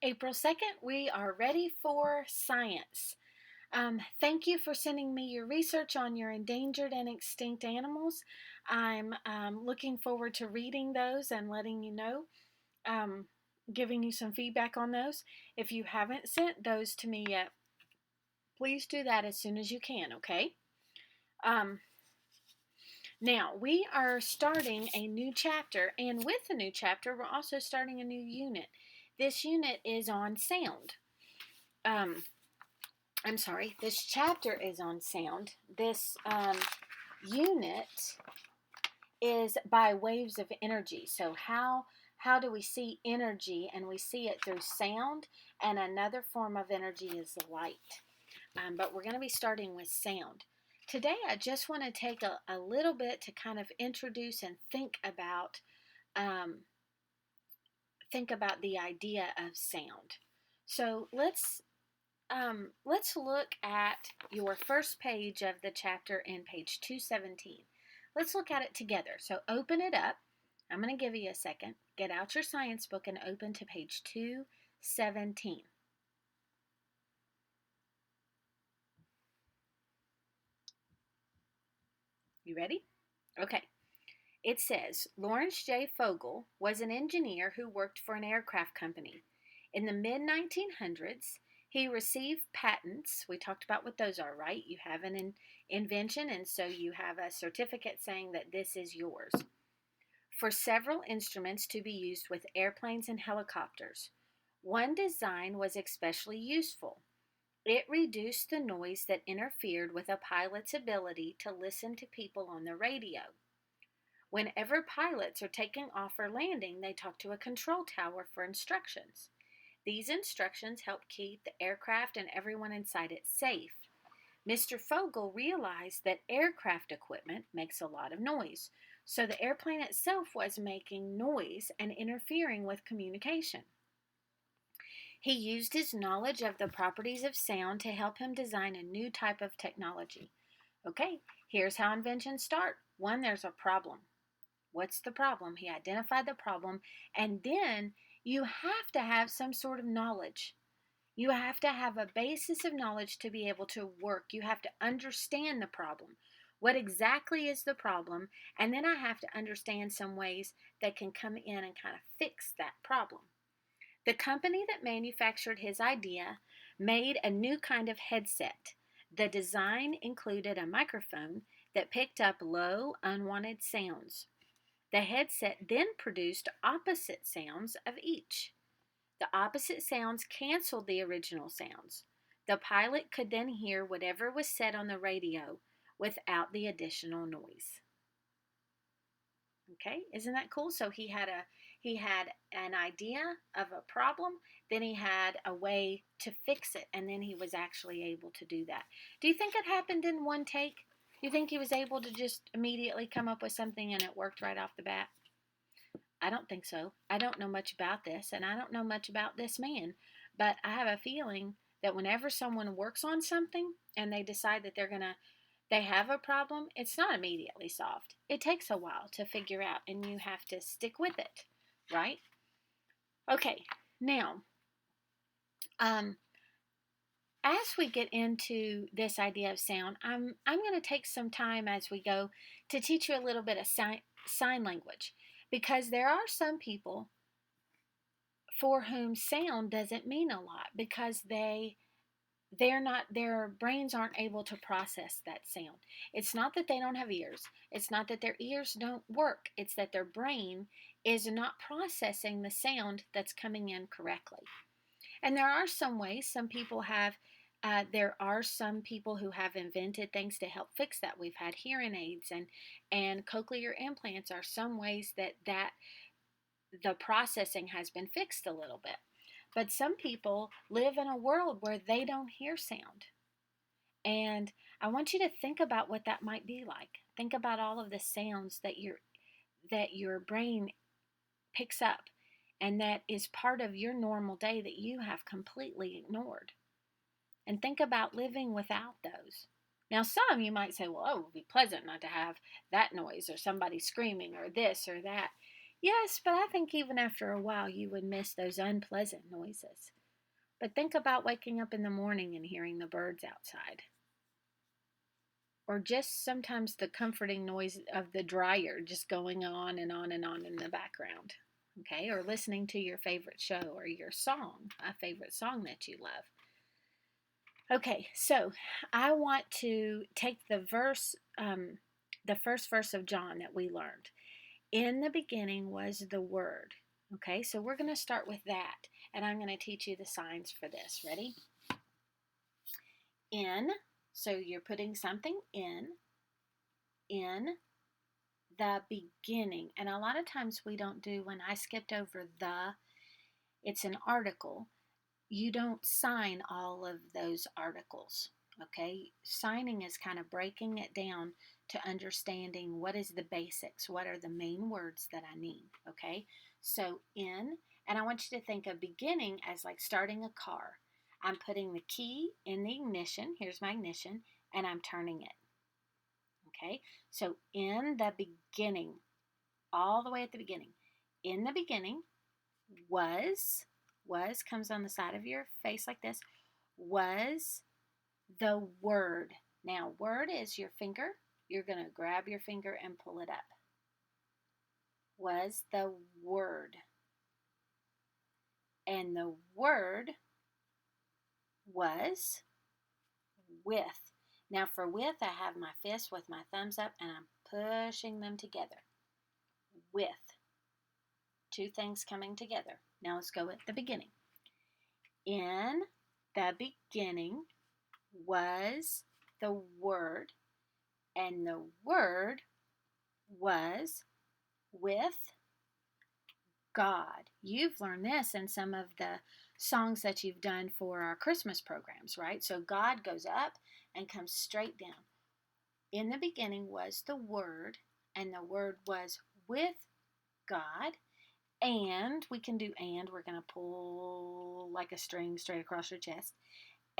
April 2nd, we are ready for science. Thank you for sending me your research on your endangered and extinct animals. I'm looking forward to reading those and letting you know, um, giving you some feedback on those. If you haven't sent those to me yet, please do that as soon as you can, okay? Um, Now, we are starting a new chapter, and with the new chapter, we're also starting a new unit. This unit is on sound. Um, this chapter is on sound. This unit is by waves of energy. So how do we see energy? And we see it through sound, and another form of energy is light. But we're going to be starting with sound. Today, I just want to take a little bit to kind of introduce and um, think about the idea of sound. So let's look at your first page of the chapter in page 217. Let's look at it together. So open it up. I'm going to give you a second. Get out your science book and open to page 217. You ready? Okay. It says Lawrence J. Fogel was an engineer who worked for an aircraft company. In the mid 1900s, he received patents. We talked about what those are, right? You have an invention, and so you have a certificate saying that this is yours. For several instruments to be used with airplanes and helicopters. One design was especially useful. It reduced the noise that interfered with a pilot's ability to listen to people on the radio. Whenever pilots are taking off or landing, they talk to a control tower for instructions. These instructions help keep the aircraft and everyone inside it safe. Mr. Fogel realized that aircraft equipment makes a lot of noise, so the airplane itself was making noise and interfering with communication. He used his knowledge of the properties of sound to help him design a new type of technology. Okay, here's how inventions start. One, there's a problem. What's the problem? He identified the problem, and then you have to have some sort of knowledge. You have to have a basis of knowledge to be able to work. You have to understand the problem. What exactly is the problem? And then I have to understand some ways that can come in and kind of fix that problem. The company that manufactured his idea made a new kind of headset. The design included a microphone that picked up low, unwanted sounds. The headset then produced opposite sounds of each. The opposite sounds canceled the original sounds. The pilot could then hear whatever was said on the radio without the additional noise. Okay, isn't that cool? So he had an idea of a problem, then he had a way to fix it, and then he was actually able to do that. Do you think it happened in one take? Do you think he was able to just immediately come up with something and it worked right off the bat? I don't think so. I don't know much about this, and I don't know much about this man, but I have a feeling that whenever someone works on something and they decide that they have a problem, it's not immediately solved. It takes a while to figure out, and you have to stick with it, right? Okay, now, as we get into this idea of sound, I'm going to take some time as we go to teach you a little bit of sign language, because there are some people for whom sound doesn't mean a lot because their brains aren't able to process that sound. It's not that they don't have ears. It's not that their ears don't work. It's that their brain is not processing the sound that's coming in correctly. And there are some ways there are some people who have invented things to help fix that. We've had hearing aids and cochlear implants are some ways that the processing has been fixed a little bit. But some people live in a world where they don't hear sound. And I want you to think about what that might be like. Think about all of the sounds that your brain picks up and that is part of your normal day that you have completely ignored. And think about living without those. Now, some you might say, well, it would be pleasant not to have that noise or somebody screaming or this or that. Yes, but I think even after a while you would miss those unpleasant noises. But think about waking up in the morning and hearing the birds outside. Or just sometimes the comforting noise of the dryer just going on and on and on in the background. Okay, or listening to your favorite show or your song, a favorite song that you love. Okay, so I want to take the first verse of John that we learned. In the beginning was the Word. Okay, so we're going to start with that, and I'm going to teach you the signs for this. Ready? In, so you're putting something in the beginning. And a lot of times we don't do, when I skipped over it's an article. You don't sign all of those articles. Okay, signing is kind of breaking it down to understanding what is the basics, what are the main words that I need. Okay, so in, and I want you to think of beginning as like starting a car. I'm putting the key in the ignition. Here's my ignition, and I'm turning it. Okay, so in the beginning, all the way at the beginning. In the beginning was comes on the side of your face like this, was the Word. Now, word is your finger. You're going to grab your finger and pull it up. Was the Word. And the Word was with. Now, for with, I have my fist with my thumbs up and I'm pushing them together. With. Two things coming together. Now, let's go at the beginning. In the beginning was the Word, and the Word was with God. You've learned this in some of the songs that you've done for our Christmas programs, right? So God goes up and comes straight down. In the beginning was the Word, and the Word was with God. And we can do and. We're going to pull like a string straight across your chest.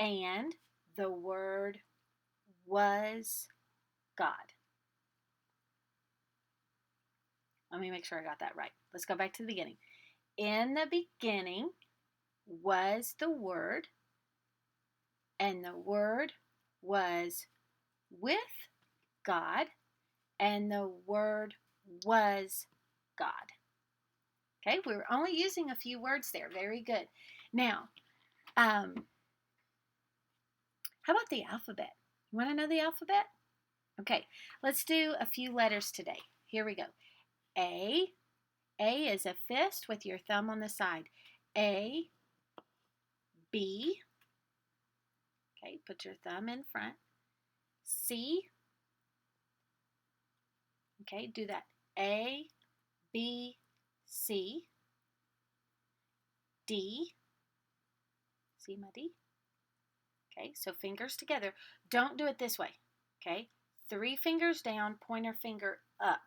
And the Word was God. Let me make sure I got that right. Let's go back to the beginning. In the beginning was the Word, and the Word was with God, and the Word was God. Okay, we're only using a few words there. Very good. Now, how about the alphabet? You want to know the alphabet? Okay, let's do a few letters today. Here we go. A. A is a fist with your thumb on the side. A. B. Okay, put your thumb in front. C. Okay, do that. A, B, C. D. See my D? Okay, so fingers together. Don't do it this way. Okay, 3 fingers down, pointer finger up.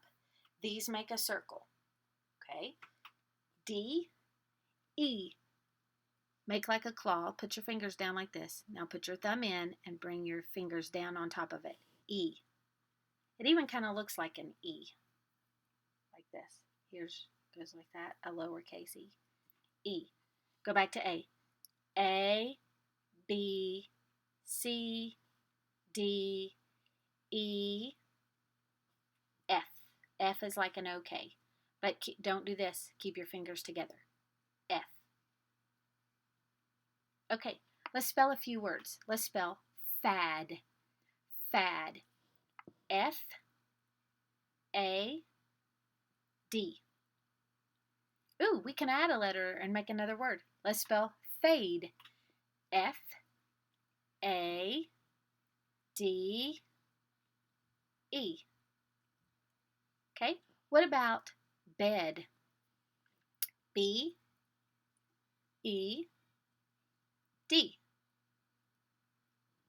These make a circle. Okay, D, E. Make like a claw. Put your fingers down like this. Now put your thumb in and bring your fingers down on top of it. E. It even kind of looks like an E. Like this. Here's goes like that. A lowercase e. E. Go back to A. A, B, C, D, E, F. F is like an OK. But don't do this. Keep your fingers together. F. Okay, let's spell a few words. Let's spell fad. Fad. F, A, D. Ooh, we can add a letter and make another word. Let's spell fade. F, A, D, E. Okay, what about bed? B, E, D.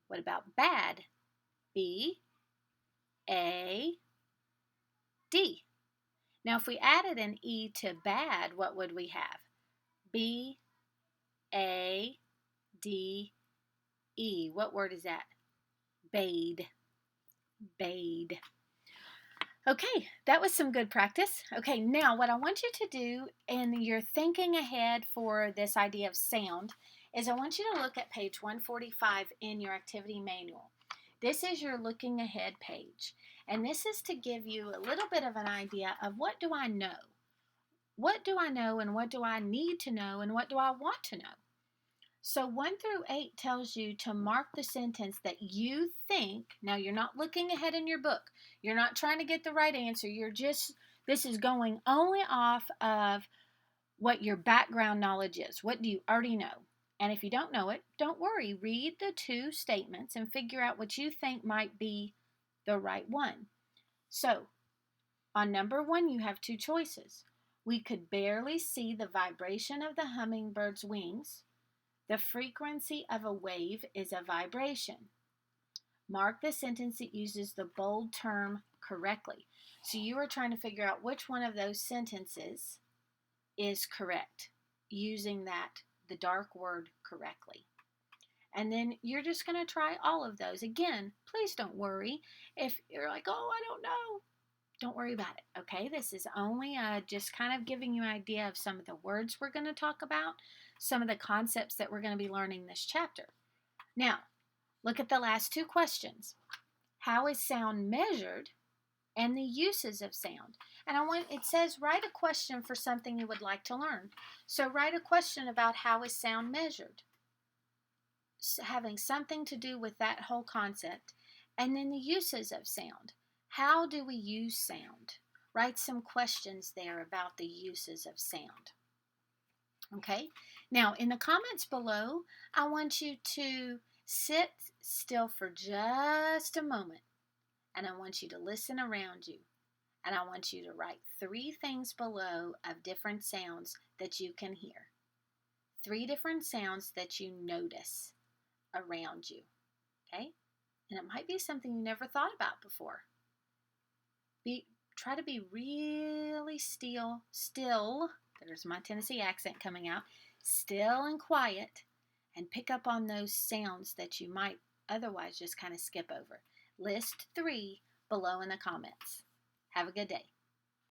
What about bad? B, A, D. Now, if we added an E to bad, what would we have? B, A, D, E. What word is that? Bade. Bade. Okay, that was some good practice. Okay, now what I want you to do, and you're thinking ahead for this idea of sound, is I want you to look at page 145 in your activity manual. This is your looking ahead page, and this is to give you a little bit of an idea of what do I know? What do I know, and what do I need to know, and what do I want to know? So 1 through 8 tells you to mark the sentence that you think. Now you're not looking ahead in your book. You're not trying to get the right answer. This is going only off of what your background knowledge is. What do you already know? And if you don't know it, don't worry. Read the two statements and figure out what you think might be the right one. So on number 1, you have two choices. We could barely see the vibration of the hummingbird's wings. The frequency of a wave is a vibration. Mark the sentence that uses the bold term correctly. So you are trying to figure out which one of those sentences is correct, using the dark word correctly. And then you're just going to try all of those. Again, please don't worry. If you're like, oh, I don't know, don't worry about it, okay? This is only just kind of giving you an idea of some of the words we're going to talk about, some of the concepts that we're going to be learning this chapter. Now, look at the last two questions. How is sound measured, and the uses of sound? And it says write a question for something you would like to learn. So write a question about how is sound measured, having something to do with that whole concept. And then the uses of sound. How do we use sound? Write some questions there about the uses of sound. Okay, now in the comments below, I want you to sit still for just a moment, and I want you to listen around you, and I want you to write 3 things below of different sounds that you can hear. 3 different sounds that you notice around you, okay? And it might be something you never thought about before. Try to be really still, there's my Tennessee accent coming out, still and quiet, and pick up on those sounds that you might otherwise just kind of skip over. List 3 below in the comments. Have a good day.